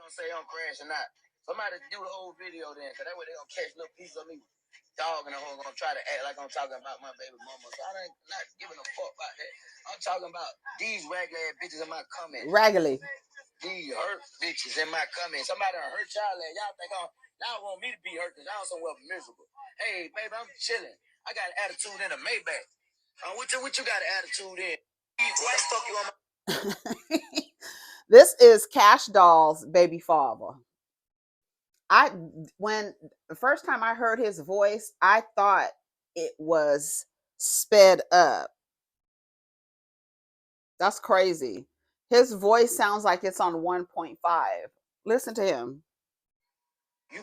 gonna say I'm crashing out. Somebody do the whole video then, cause that way they gonna catch little pieces of me. Dog and the whole gonna try to act like I'm talking about my baby mama. So I ain't not giving a fuck about that. I'm talking about these raggedy ass bitches in my comments. Raggedy. These hurt bitches in my comments. Somebody done hurt y'all and y'all think y'all want me to be hurt because y'all somewhere miserable. Hey, baby, I'm chilling. I got an attitude in a Maybach. What you got an attitude in? Why the fuck you on my... This is Cash Doll's baby father. When the first time I heard his voice, I thought it was sped up. That's crazy. His voice sounds like it's on 1.5. Listen to him. You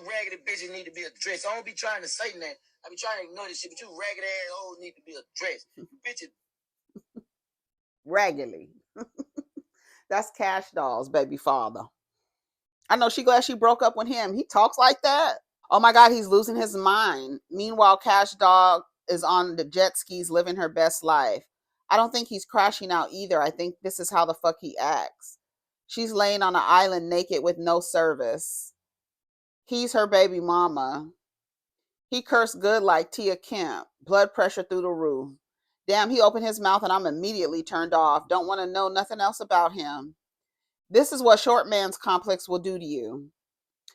raggedy bitches need to be addressed. I don't be trying to say that. I be trying to ignore this shit, but you raggedy ass hoes need to be addressed. Bitches. Raggedy. That's Cash Doll's baby father. I know she glad she broke up with him. He talks like that. Oh my God, he's losing his mind. Meanwhile, Cash Doll is on the jet skis living her best life. I don't think he's crashing out either. I think this is how the fuck he acts. She's laying on an island naked with no service. He's her baby mama. He cursed good like Tia Kemp. Blood pressure through the roof. Damn, he opened his mouth and I'm immediately turned off. Don't want to know nothing else about him. This is what short man's complex will do to you.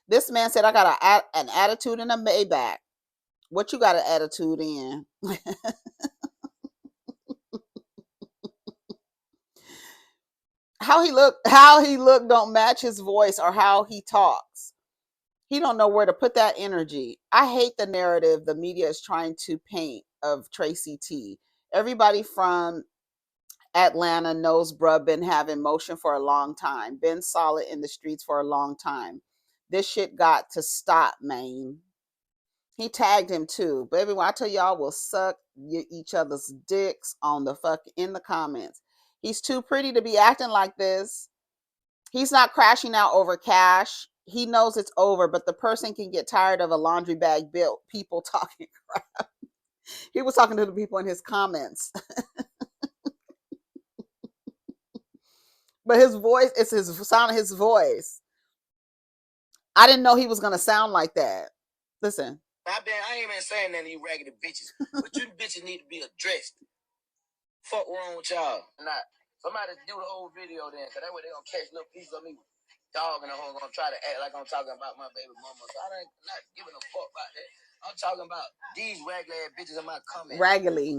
This man said, I got an attitude in a Maybach. What you got an attitude in? How he look don't match his voice or how he talks. He don't know where to put that energy. I hate the narrative the media is trying to paint of Tracy T. Everybody from Atlanta knows bruh been having motion for a long time. Been solid in the streets for a long time. This shit got to stop, man. He tagged him too. Baby, when I tell y'all will suck each other's dicks on the fuck in the comments. He's too pretty to be acting like this. He's not crashing out over Cash. He knows it's over, but the person can get tired of a laundry bag built people talking crap. He was talking to the people in his comments. But his voice, it's his sound of his voice. I didn't know he was gonna sound like that. Listen. I ain't even saying that you raggedy bitches, but you bitches need to be addressed. Fuck wrong with y'all? Not somebody do the whole video then, cause that way they gonna catch little pieces of me. Dog and the whole gonna try to act like I'm talking about my baby mama. So I ain't not giving a fuck about that. I'm talking about these raggedy ass bitches in my comments. Raggedy.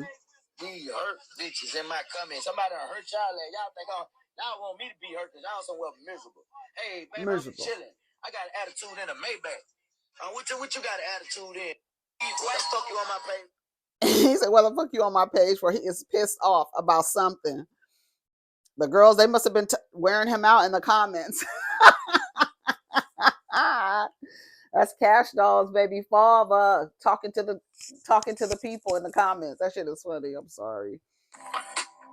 These hurt bitches in my comments. Somebody done hurt y'all and y'all think y'all want me to be hurt because y'all somewhere miserable. Hey, baby, I'm chilling. I got an attitude in a Maybach. What you got an attitude in? Why the fuck you on my page? He said, well, the fuck you on my page where he is pissed off about something. The girls, they must have been wearing him out in the comments. That's Cash Doll's baby father talking to the people in the comments. That shit is funny. I'm sorry.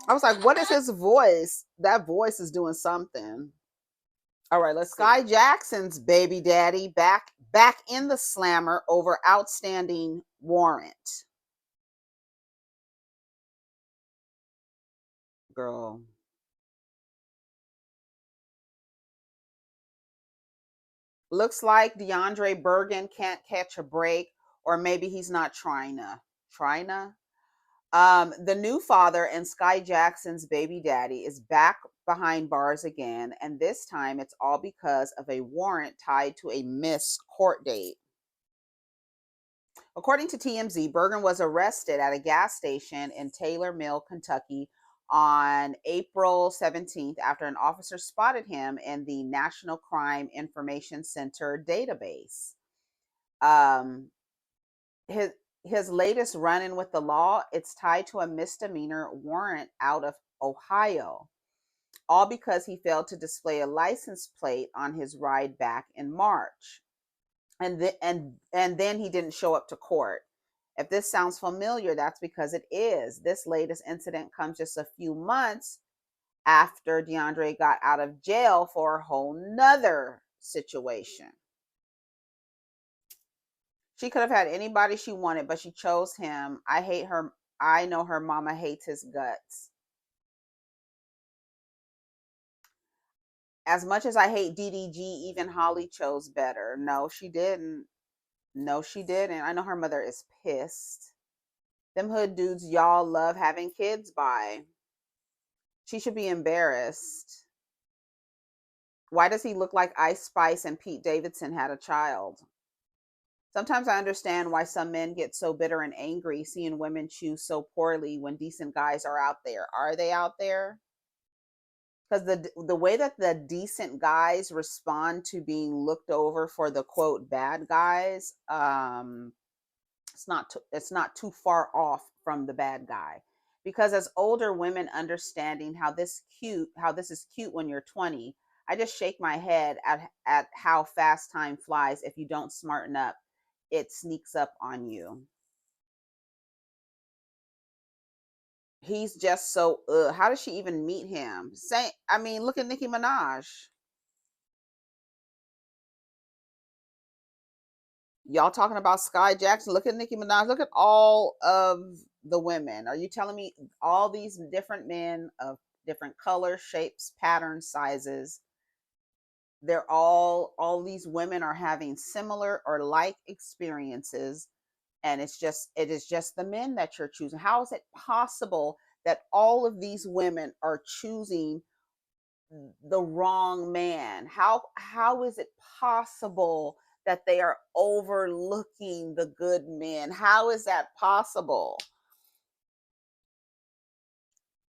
I was like, what is his voice? That voice is doing something. All right, let's see. Skai Jackson's baby daddy back in the slammer over outstanding warrant. Girl. Looks like DeAndre Bergen can't catch a break, or maybe he's not trying to. The new father and Skai Jackson's baby daddy is back behind bars again, and this time it's all because of a warrant tied to a missed court date. According to TMZ, Bergen was arrested at a gas station in Taylor Mill, Kentucky on April 17th after an officer spotted him in the National Crime Information Center database. His latest run-in with the law, it's tied to a misdemeanor warrant out of Ohio, all because he failed to display a license plate on his ride back in March. And then he didn't show up to court. If this sounds familiar, that's because it is. This latest incident comes just a few months after DeAndre got out of jail for a whole nother situation. She could have had anybody she wanted, but she chose him. I hate her. I know her mama hates his guts. As much as I hate DDG, even Holly chose better. No, she didn't. No, she didn't. I know her mother is pissed. Them hood dudes y'all love having kids by. She should be embarrassed. Why does he look like Ice Spice and Pete Davidson had a child? Sometimes I understand why some men get so bitter and angry seeing women choose so poorly when decent guys are out there. Are they out there? Because the way that the decent guys respond to being looked over for the quote bad guys, it's not too far off from the bad guy. Because as older women understanding how this is cute when you're 20, I just shake my head at how fast time flies. If you don't smarten up, it sneaks up on you. He's just so how does she even meet him? Look at Nicki Minaj. Y'all talking about Skai Jackson. Look at Nicki Minaj. Look at all of the women. Are you telling me all these different men of different colors, shapes, patterns, sizes, they're all these women are having similar or like experiences, and it is just the men that you're choosing. How is it possible that all of these women are choosing the wrong man? How is it possible that they are overlooking the good men? How is that possible?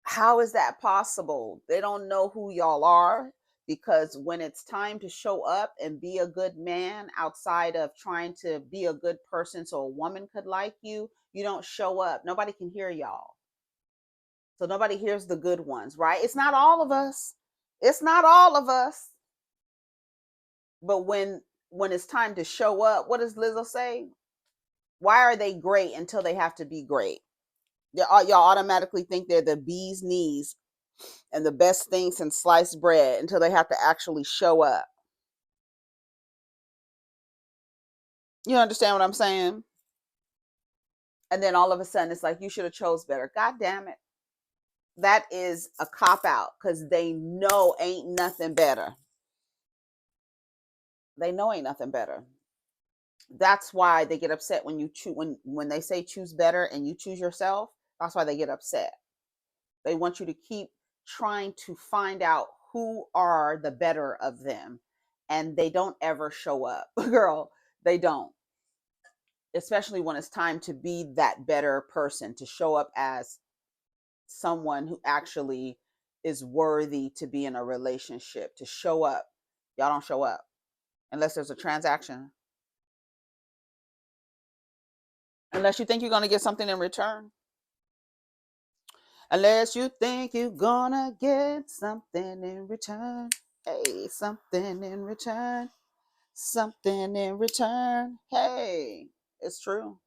How is that possible? They don't know who y'all are, because when it's time to show up and be a good man outside of trying to be a good person so a woman could like you don't show up. Nobody can hear y'all. So nobody hears the good ones, right? It's not all of us. It's not all of us. But when it's time to show up, what does Lizzo say? Why are they great until they have to be great? Y'all automatically think they're the bee's knees and the best thing since sliced bread until they have to actually show up. You understand what I'm saying? And then all of a sudden it's like, you should have chose better. God damn it. That is a cop out, because they know ain't nothing better. They know ain't nothing better. That's why they get upset when you choose, when they say choose better and you choose yourself. That's why they get upset. They want you to keep trying to find out who are the better of them, and they don't ever show up. Girl, they don't. Especially when it's time to be that better person, to show up as someone who actually is worthy to be in a relationship, to show up. Y'all don't show up unless there's a transaction. Unless you think you're going to get something in return. Unless you think you're going to get something in return. Hey, something in return. Something in return. Hey, it's true.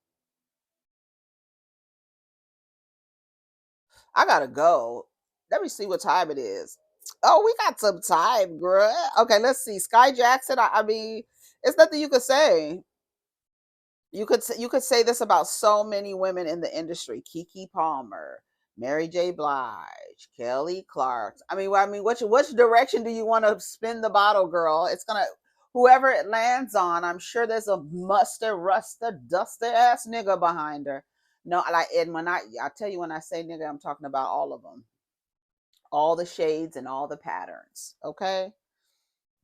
I gotta go. Let me see what time it is. Oh, we got some time, girl. Okay, let's see. Skai Jackson. I mean, it's nothing you could say. You could say this about so many women in the industry: Kiki Palmer, Mary J. Blige, Kelly Clarkson. Which direction do you want to spin the bottle, girl? It's gonna, whoever it lands on. I'm sure there's a muster, ruster, duster ass nigga behind her. No, and I tell you, when I say nigga, I'm talking about all of them, all the shades and all the patterns. Okay,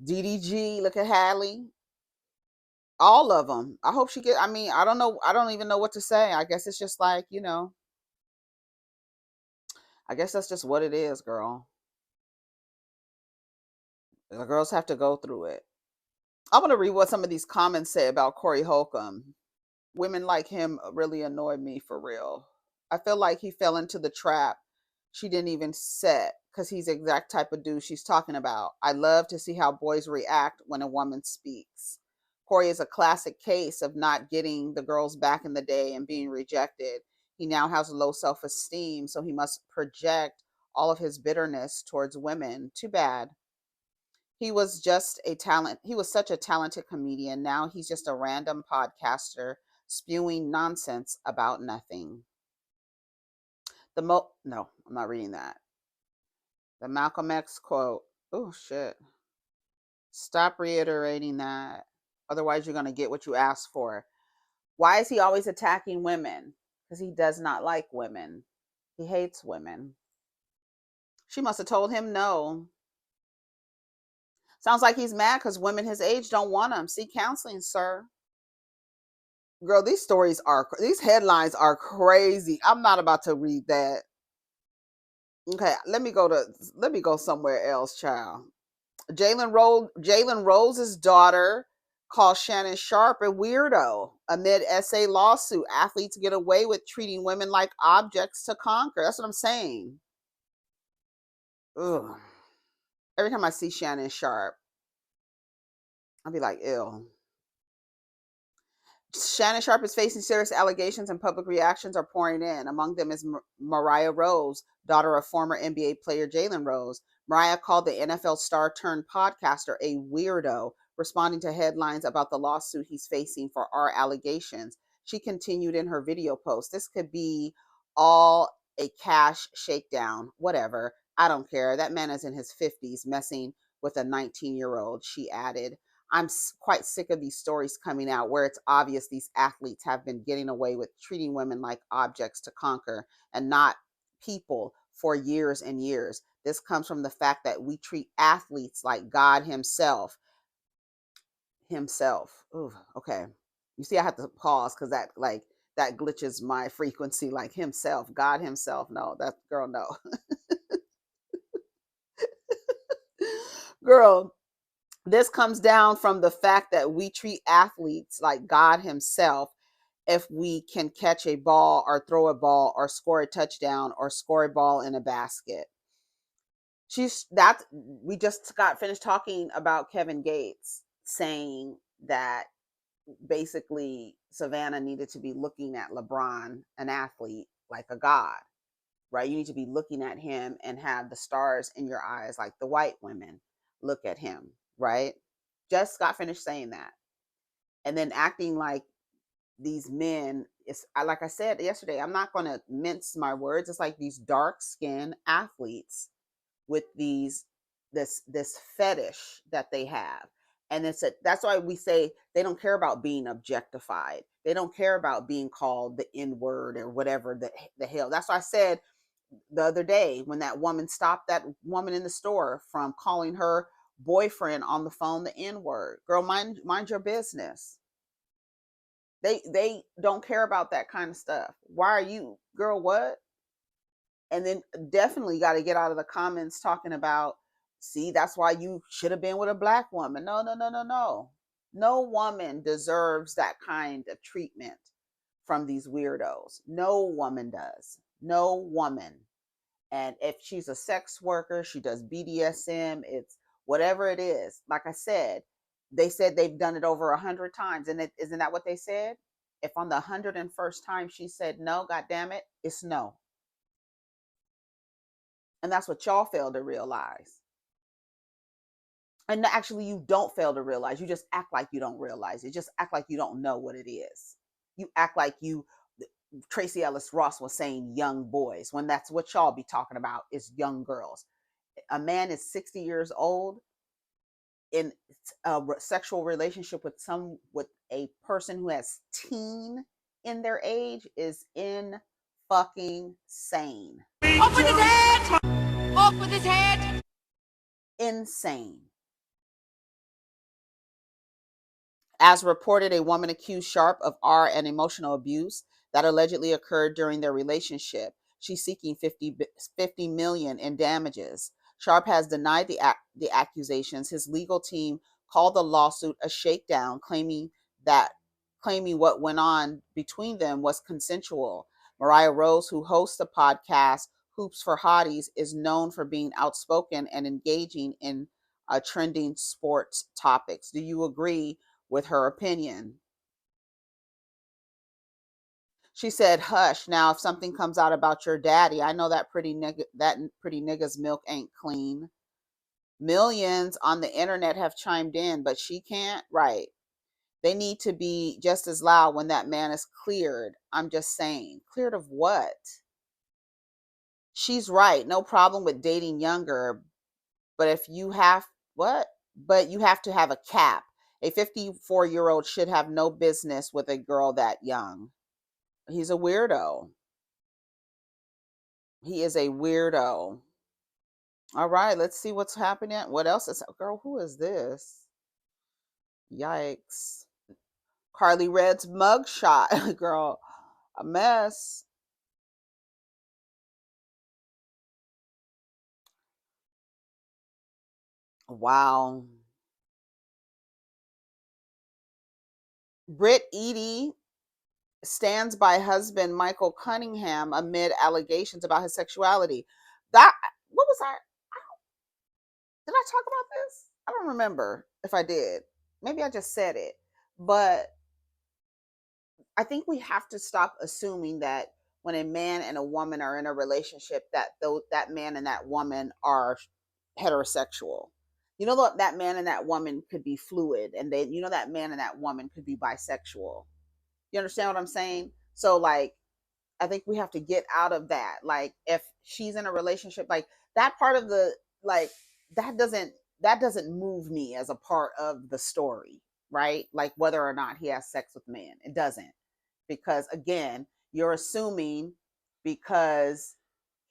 DDG. Look at Hallie. All of them. I hope she get. I don't know. I don't even know what to say. I guess it's just like, I guess that's just what it is, girl. The girls have to go through it. I want to read what some of these comments say about Corey Holcomb. Women like him really annoy me, for real. I feel like he fell into the trap she didn't even set, because he's the exact type of dude she's talking about. I love to see how boys react when a woman speaks. Corey is a classic case of not getting the girls back in the day and being rejected. He now has low self esteem, so he must project all of his bitterness towards women. Too bad. He was just a talent. He was such a talented comedian. Now he's just a random podcaster spewing nonsense about nothing. No, I'm not reading that. The Malcolm X quote. Oh shit. Stop reiterating that. Otherwise, you're going to get what you asked for. Why is he always attacking women? Because he does not like women. He hates women. She must have told him no. Sounds like he's mad because women his age don't want him. Seek counseling, sir. Girl, these headlines are crazy. I'm not about to read that. Okay, let me go somewhere else, child. Jalen Rose's daughter calls Shannon Sharpe a weirdo amid SA lawsuit. Athletes get away with treating women like objects to conquer. That's what I'm saying. Ugh. Every time I see Shannon Sharpe, I'll be like, ew. Shannon Sharpe is facing serious allegations and public reactions are pouring in. Among them is Mariah Rose, daughter of former NBA player Jalen Rose. Mariah called the NFL star turned podcaster a weirdo, responding to headlines about the lawsuit he's facing for our allegations. She continued in her video post, "This could be all a Kash shakedown, whatever. I don't care. That man is in his 50s messing with a 19-year-old," she added. I'm quite sick of these stories coming out where it's obvious these athletes have been getting away with treating women like objects to conquer and not people for years and years. This comes from the fact that we treat athletes like God himself. Ooh, okay. You see, I have to pause because that glitches my frequency, like himself, God himself. No, that girl, no. Girl, this comes down from the fact that we treat athletes like God himself if we can catch a ball or throw a ball or score a touchdown or score a ball in a basket. We just got finished talking about Kevin Gates saying that basically Savannah needed to be looking at LeBron, an athlete, like a god, right? You need to be looking at him and have the stars in your eyes like the white women look at him, right? Just got finished saying that. And then acting like these men, like I said yesterday, I'm not going to mince my words. It's like these dark skinned athletes with this fetish that they have. And that's why we say they don't care about being objectified. They don't care about being called the N word or whatever the hell. That's why I said the other day when that woman stopped that woman in the store from calling her boyfriend on the phone the N word. Girl, mind your business. They don't care about that kind of stuff. Why are you, girl, what? And then definitely got to get out of the comments talking about, see, that's why you should have been with a black woman. No. No woman deserves that kind of treatment from these weirdos. No woman does. No woman. And if she's a sex worker, she does BDSM, it's whatever it is. Like I said, they said they've done it over 100 times. And isn't that what they said? If on the 101st time she said no, God damn it, it's no. And that's what y'all fail to realize. And actually, you don't fail to realize. You just act like you don't realize it. Just act like you don't know what it is. You act like Tracy Ellis Ross was saying young boys, when that's what y'all be talking about is young girls. A man is 60 years old in a sexual relationship with a person who has teen in their age is in fucking sane. Off with his head! Off with his head! Insane. As reported, a woman accused Sharpe of and emotional abuse that allegedly occurred during their relationship. She's seeking $50 million in damages. Sharpe has denied the accusations. His legal team called the lawsuit a shakedown, claiming what went on between them was consensual. Mariah Rose, who hosts the podcast Hoops for Hotties, is known for being outspoken and engaging in trending sports topics. Do you agree with her opinion? She said, "Hush. Now, if something comes out about your daddy, I know that pretty nigga's milk ain't clean." Millions on the internet have chimed in, but she can't. Right. They need to be just as loud when that man is cleared. I'm just saying. Cleared of what? She's right. No problem with dating younger. But if you have, what? but you have to have a cap. A 54-year-old should have no business with a girl that young. He's a weirdo. He is a weirdo. All right, let's see what's happening. What else is, girl, who is this? Yikes. Carly Red's mugshot. Girl, a mess. Wow. Britt Eady stands by husband Michael Cunningham amid allegations about his sexuality. That, what was I? Did I talk about this? I don't remember if I did. Maybe I just said it. But I think we have to stop assuming that when a man and a woman are in a relationship, that that man and that woman are heterosexual. You know that man and that woman could be fluid, and they, you know, that man and that woman could be bisexual. You understand what I'm saying? So like, I think we have to get out of that. Like, if she's in a relationship, like that part of the, like, that doesn't move me as a part of the story, right? Like whether or not he has sex with men, it doesn't, because again, you're assuming because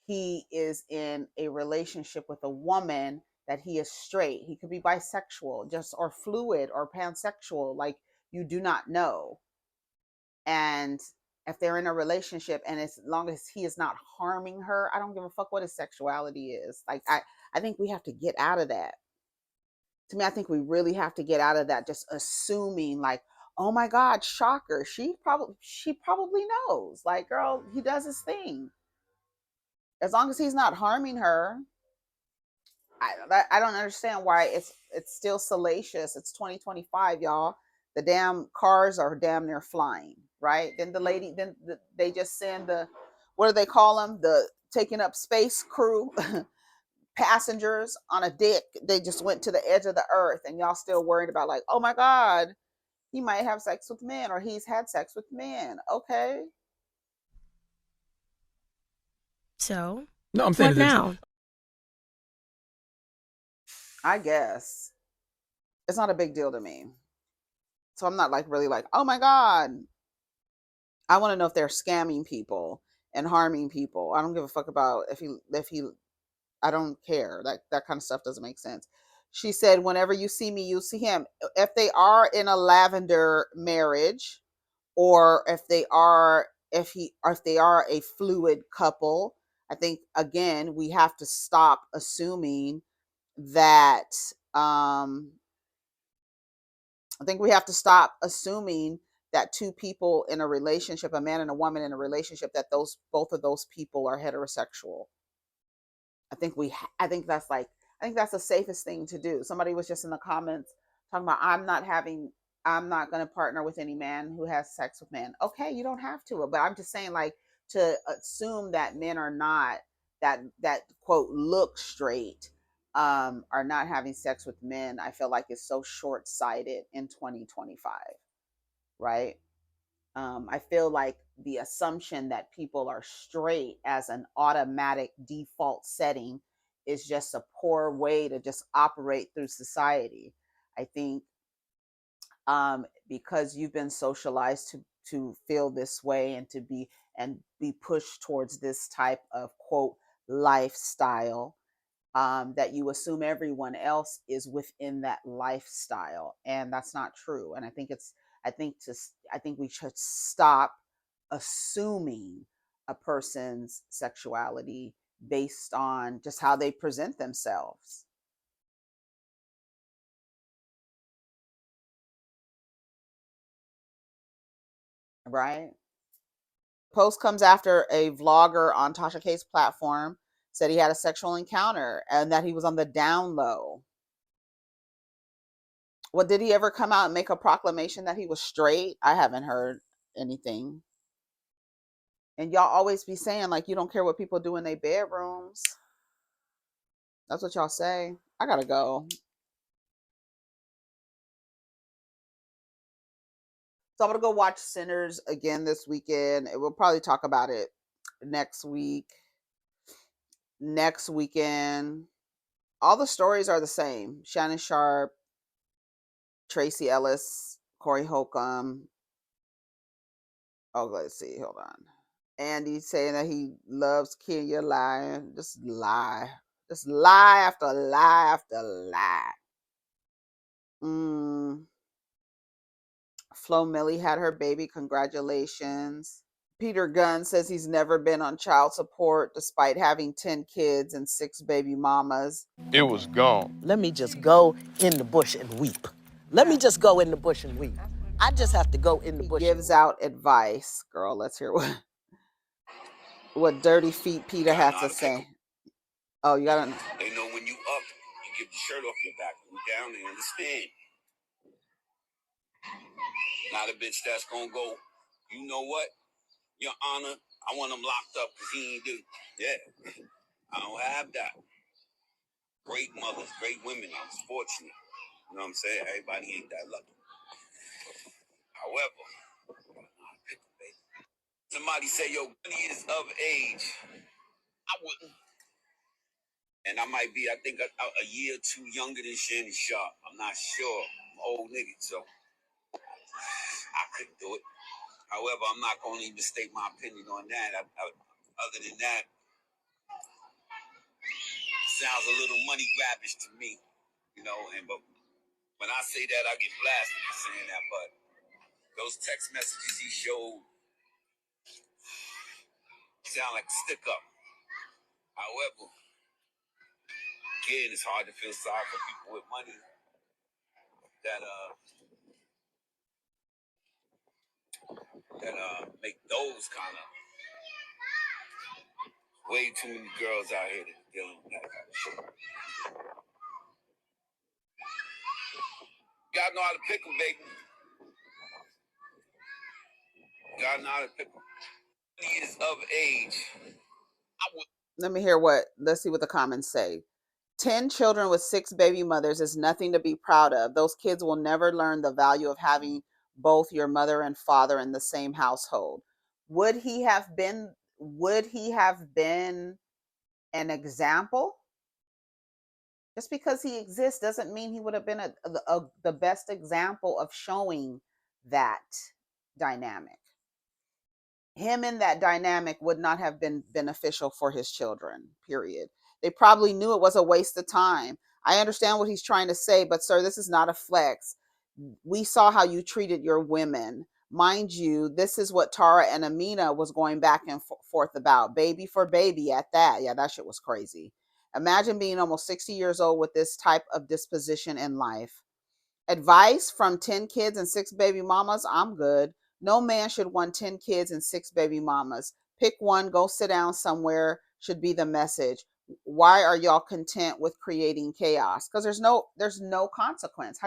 he is in a relationship with a woman that he is straight. He could be bisexual, just, or fluid or pansexual. Like, you do not know. And if they're in a relationship, and as long as he is not harming her, I don't give a fuck what his sexuality is. Like, I think we have to get out of that. To me, I think we really have to get out of that, just assuming like, oh my God, shocker, she probably knows. Like, girl, he does his thing. As long as he's not harming her, I don't understand why it's still salacious. It's 2025, y'all. The damn cars are damn near flying, right? Then the lady, they just send the, what do they call them? The taking up space crew passengers on a dick. They just went to the edge of the earth, and y'all still worried about like, oh my God, he might have sex with men, or he's had sex with men. Okay. So, No, I'm saying what now? I guess it's not a big deal to me. So I'm not like really like, oh my God. I want to know if they're scamming people and harming people. I don't give a fuck about if he I don't care. That kind of stuff doesn't make sense. She said, whenever you see me, you see him. If they are in a lavender marriage, or if they are a fluid couple, I think again we have to stop assuming that I think we have to stop assuming that two people in a relationship, a man and a woman in a relationship, that those both of those people are heterosexual. I think that's like, I think that's the safest thing to do. Somebody was just in the comments talking about, I'm not going to partner with any man who has sex with men. Okay, you don't have to, but I'm just saying, like, to assume that men are not, that quote look straight, are not having sex with men, I feel like is so short-sighted in 2025, right? I feel like the assumption that people are straight as an automatic default setting is just a poor way to just operate through society. I think because you've been socialized to feel this way, and to be pushed towards this type of quote lifestyle, that you assume everyone else is within that lifestyle, and that's not true. And I think we should stop assuming a person's sexuality based on just how they present themselves, right? Post comes after a vlogger on Tasha K's platform said he had a sexual encounter and that he was on the down low. Well, did he ever come out and make a proclamation that he was straight? I haven't heard anything. And y'all always be saying like you don't care what people do in their bedrooms. That's what y'all say. I gotta go. So I'm gonna go watch Sinners again this weekend. We'll probably talk about it next week. Next weekend. All the stories are the same. Shannon Sharpe, Tracy Ellis, CoreyHolcomb. Oh, let's see. Hold on. Andy saying that he loves Kenya lying. Just lie. Just lie after lie after lie. Flo Millie had her baby. Congratulations. Peter Gunz says he's never been on child support despite having 10 kids and 6 baby mamas. It was gone. Let me just go in the bush and weep. Let me just go in the bush and weep. I just have to go in the bush. He gives out advice. Girl, let's hear what Dirty Feet Peter had to say. Oh, you gotta know. They know when you up, you get the shirt off your back. When you down, they understand. Not a bitch that's gonna go, you know what? Your Honor, I want him locked up because he ain't do. Yeah, I don't have that. Great mothers, great women. I was fortunate. You know what I'm saying? Everybody ain't that lucky. However, somebody say, yo, when he is of age, I wouldn't. And I might be, I think, a year or two younger than Shannon Sharpe. I'm not sure. I'm an old nigga, so I couldn't do it. However, I'm not going to even state my opinion on that. Other than that, sounds a little money grabbish to me, you know. But when I say that, I get blasted for saying that. But those text messages he showed sound like a stick up. However, again, it's hard to feel sorry for people with money that make those kind of way too many girls out here that are dealing with that kind of shit. God know how to pick them, baby. God know how to pick them. He is of age. Let me hear let's see what the comments say. 10 children with 6 baby mothers is nothing to be proud of. Those kids will never learn the value of having both your mother and father in the same household. Would he have been an example? Just because he exists doesn't mean he would have been the best example of showing that dynamic. Him in that dynamic would not have been beneficial for his children, period. They probably knew it was a waste of time. I understand what he's trying to say, but sir, this is not a flex. We saw how you treated your women. Mind you, this is what Tara and Amina was going back and forth about. Baby for baby at that. Yeah, that shit was crazy. Imagine being almost 60 years old with this type of disposition in life. Advice from 10 kids and 6 baby mamas? I'm good. No man should want 10 kids and 6 baby mamas. Pick one, go sit down somewhere, should be the message. Why are y'all content with creating chaos? Because there's no consequence.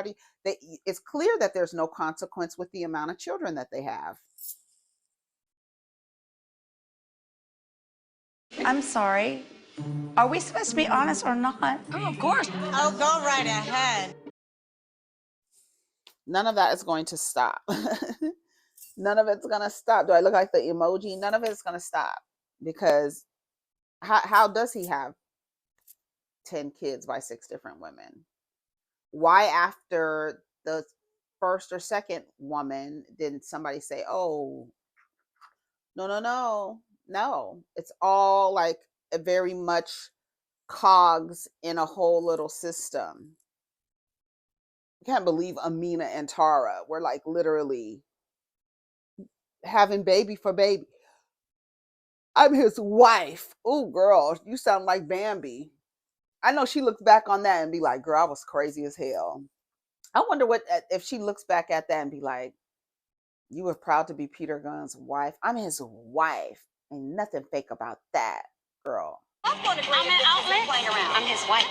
It's clear that there's no consequence with the amount of children that they have. I'm sorry. Are we supposed to be honest or not? Oh, of course. Oh, go right ahead. None of that is going to stop. None of it's going to stop. Do I look like the emoji? None of it is going to stop. Because how does he have 10 kids by 6 different women? Why after the first or second woman didn't somebody say, oh, no. It's all like very much cogs in a whole little system. I can't believe Amina and Tara were like literally having baby for baby. I'm his wife. Oh, girl, you sound like Bambi. I know she looks back on that and be like, girl, I was crazy as hell. I wonder if she looks back at that and be like, you were proud to be Peter Gunz's wife. I'm his wife. Ain't nothing fake about that, girl. I'm an outlet. I'm his wife.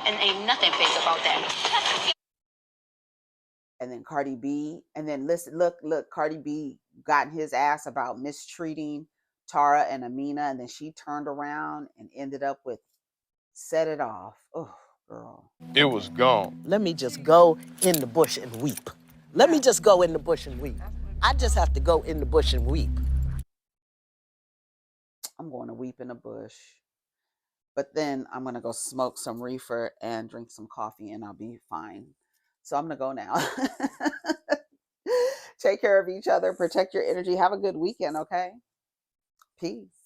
And ain't nothing fake about that. And then Cardi B, and then look, Cardi B got his ass about mistreating Tara and Amina, and then she turned around and ended up with set it off. Oh, girl. It was gone. Let me just go in the bush and weep. Let me just go in the bush and weep. I just have to go in the bush and weep. I'm going to weep in the bush. But then I'm going to go smoke some reefer and drink some coffee and I'll be fine. So I'm going to go now. Take care of each other. Protect your energy. Have a good weekend, okay? Peace.